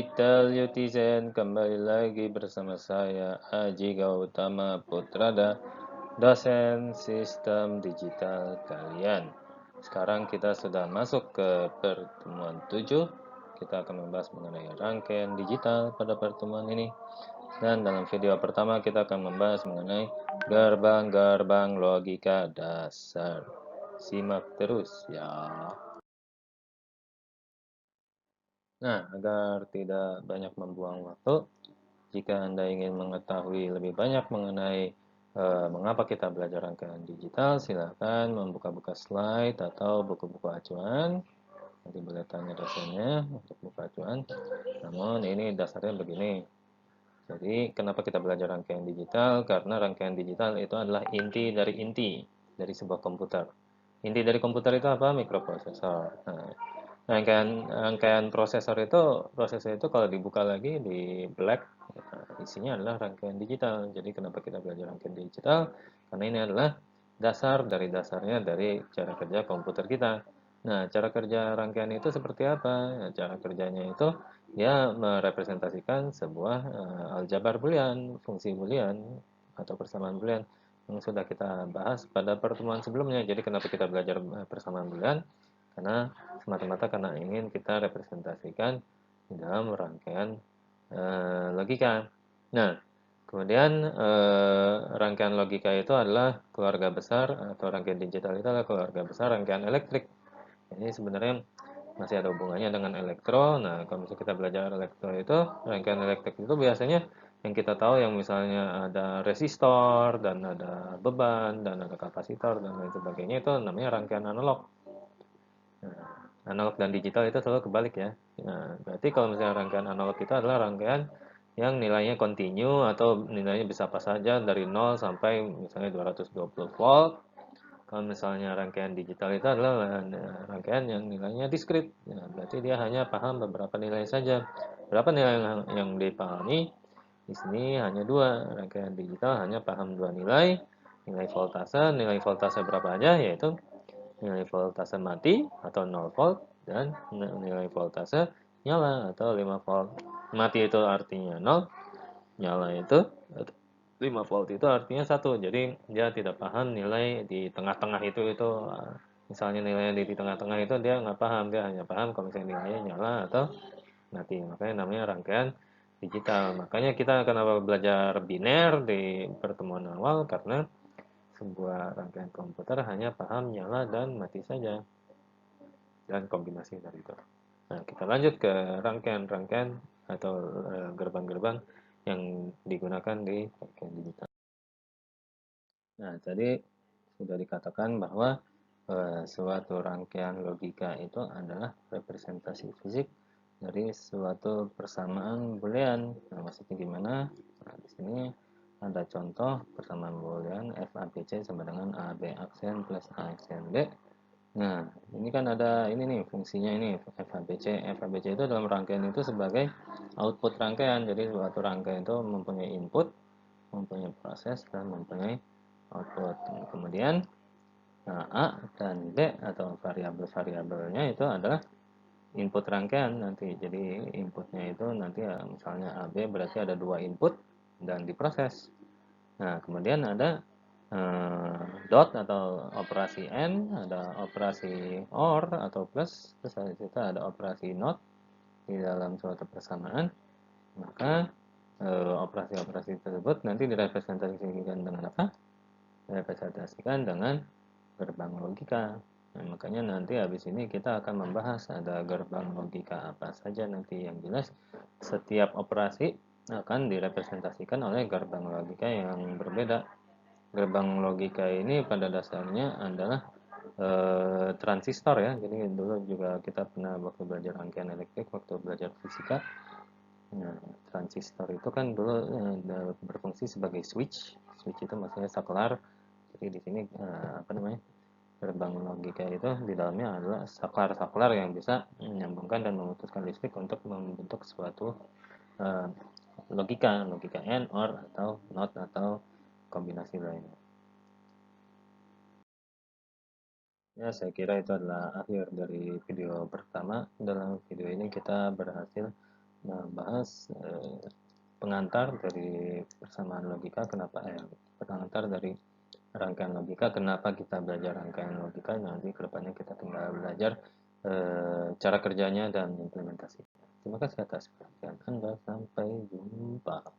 Digital Utizen, kembali lagi bersama saya Aji Gautama Putrada, dosen sistem digital kalian. Sekarang kita sudah masuk ke pertemuan 7. Kita akan membahas mengenai rangkaian digital pada pertemuan ini. Dan dalam video pertama kita akan membahas mengenai gerbang-gerbang logika dasar. Simak terus ya. Nah, agar tidak banyak membuang waktu, jika Anda ingin mengetahui lebih banyak mengenai mengapa kita belajar rangkaian digital, silakan membuka-buka slide atau buku-buku acuan. Nanti boleh tanya dosennya untuk buku acuan. Namun ini dasarnya begini. Jadi, kenapa kita belajar rangkaian digital? Karena rangkaian digital itu adalah inti dari sebuah komputer. Inti dari komputer itu apa? Mikroprosesor. Nah, rangkaian prosesor itu kalau dibuka lagi di black, isinya adalah rangkaian digital. Jadi kenapa kita belajar rangkaian digital? Karena ini adalah dasarnya dari cara kerja komputer kita. Nah, cara kerja rangkaian itu seperti apa? Nah, cara kerjanya itu dia merepresentasikan sebuah aljabar boolean, fungsi boolean atau persamaan boolean yang sudah kita bahas pada pertemuan sebelumnya. Jadi kenapa kita belajar persamaan boolean? Karena semata-mata karena ingin kita representasikan di dalam rangkaian logika. Nah, kemudian rangkaian logika itu adalah keluarga besar, atau rangkaian digital itu adalah keluarga besar rangkaian elektrik. Ini sebenarnya masih ada hubungannya dengan elektro. Nah, kalau misalnya kita belajar elektro itu, rangkaian elektrik itu biasanya yang kita tahu yang misalnya ada resistor, dan ada beban, dan ada kapasitor, dan lain sebagainya, itu namanya rangkaian analog. Nah, analog dan digital itu selalu kebalik ya. Nah, berarti kalau misalnya rangkaian analog itu adalah rangkaian yang nilainya kontinu atau nilainya bisa apa saja dari 0 sampai misalnya 220 volt. Kalau misalnya rangkaian digital itu adalah rangkaian yang nilainya diskrit. Nah, berarti dia hanya paham beberapa nilai saja. Berapa nilai yang dipahami? Di sini hanya dua. Rangkaian digital hanya paham dua nilai. Nilai voltase berapa aja? Yaitu nilai voltase mati atau 0 volt dan nilai voltase nyala atau 5 volt. Mati itu artinya 0, nyala itu 5 volt itu artinya 1. Jadi dia tidak paham nilai di tengah-tengah itu misalnya nilai di tengah-tengah itu dia nggak paham, dia hanya paham kalau misalnya nilainya nyala atau mati. Makanya namanya rangkaian digital. Makanya kita kenapa belajar biner di pertemuan awal, karena sebuah rangkaian komputer hanya paham nyala dan mati saja, dan kombinasi dari itu. Nah, kita lanjut ke rangkaian-rangkaian atau gerbang-gerbang yang digunakan di rangkaian digital. Nah, tadi sudah dikatakan bahwa suatu rangkaian logika itu adalah representasi fisik dari suatu persamaan boolean. Nah, maksudnya gimana? Nah, di sini ada contoh persamaan boolean f a b c sama dengan a b aksen plus a aksen b. Nah, ini kan ada ini nih fungsinya ini f a b c. F a b c itu dalam rangkaian itu sebagai output rangkaian. Jadi suatu rangkaian itu mempunyai input, mempunyai proses, dan mempunyai output. Kemudian A dan B atau variabel-variabelnya itu adalah input rangkaian nanti. Jadi inputnya itu nanti misalnya A, B, berarti ada dua input dan diproses. Nah, kemudian ada dot atau operasi AND, ada operasi OR atau plus, terus kita ada operasi NOT di dalam suatu persamaan. Maka operasi-operasi tersebut nanti direpresentasikan dengan apa? Direpresentasikan dengan gerbang logika. Nah, makanya nanti habis ini kita akan membahas ada gerbang logika apa saja nanti. Yang jelas setiap operasi akan direpresentasikan oleh gerbang logika yang berbeda. Gerbang logika ini pada dasarnya adalah transistor ya. Jadi dulu juga kita pernah waktu belajar rangkaian elektrik, waktu belajar fisika. Nah, transistor itu kan dulu berfungsi sebagai switch. Switch itu maksudnya saklar. Jadi di sini apa namanya? Gerbang logika itu di dalamnya adalah saklar-saklar yang bisa menyambungkan dan memutuskan listrik untuk membentuk suatu logika AND, OR, atau NOT, atau kombinasi lainnya. Ya, saya kira itu adalah akhir dari video pertama. Dalam video ini kita berhasil membahas pengantar dari persamaan logika, pengantar dari rangkaian logika, kenapa kita belajar rangkaian logika, nanti kedepannya kita tinggal belajar cara kerjanya dan implementasi. Terima kasih atas perhatian Anda, sampai jumpa.